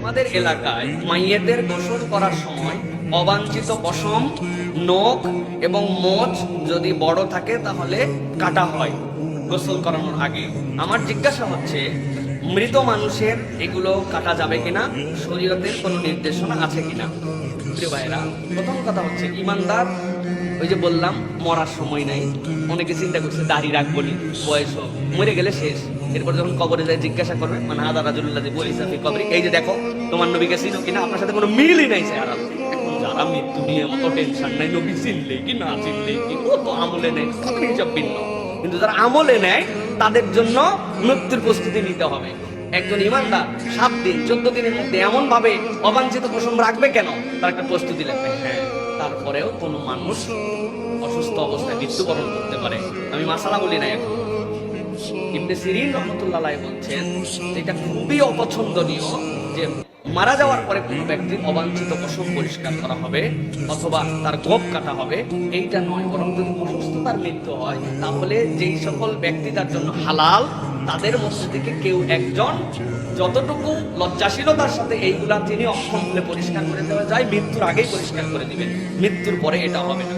আমাদের এলাকায় মাইয়েতের গোসল করার সময় অবাঞ্ছিত পশম, নখ এবং মোচ যদি বড় থাকে তাহলে কাটা হয় গোসল করানোর আগে। আমার জিজ্ঞাসা হচ্ছে, মৃত মানুষের এগুলো কাটা যাবে কিনা, শরীয়তের কোনো নির্দেশনা আছে কিনা? প্রিয় ভাইরা, প্রথম কথা হচ্ছে ইমানদার, ওই যে বললাম মরার সময় নাই। অনেকে চিন্তা করছে দাড়ি রাখবো নি, বয়স হোক, মরে গেলে শেষ। এরপর যখন কবরে যায় জিজ্ঞাসা করবে মানে হাদা রাজুল্লাহ বলিসাফি কবরি, এই যে দেখো তোমার নবীকে চিনো কিনা, আপনার সাথে কোনো মিলই নাই স্যার। এখন যারা মৃত্যু নিয়ে মতো টেনশন নাই, নবী চিনলে কি না চিনলে কি, ও তো আমলে নেই, সব ভিন্ন। কিন্তু যারা আমলে নেয় তাদের জন্য মৃত্যুর প্রস্তুতি নিতে হবে। একজন ইমানদার 7 দিন 14 দিনের মধ্যে এমন ভাবে অবাঞ্ছিত পশম রাখবে কেন, তার একটা প্রস্তুতি লাগবে। হ্যাঁ, তারপরেও কোনো মানুষ অসুস্থ অবস্থায় মৃত্যুবরণ করতে পারে। আমি মাসালা বলি না এখন। ইবনে সিরিন রাহমাতুল্লাহ আলাইহি বলছেন এটা খুবই অপছন্দনীয় যে মারা যাওয়ার পরে কোনো ব্যক্তির অবাঞ্ছিত পশম পরিষ্কার করা হবে অথবা তার গোপ কাটা হবে, এইটা নয়। বরং যদি অসুস্থতার মৃত্যু হয় তাহলে যেই সকল ব্যক্তি তার জন্য হালাল তাদের মধ্যে থেকে কেউ একজন যতটুকু লজ্জাশীলতার সাথে এইগুলা তিনি অক্ষম হলে পরিষ্কার করে দেওয়া যায়, মৃত্যুর আগেই পরিষ্কার করে দিবেন। মৃত্যুর পরে এটা হবে না।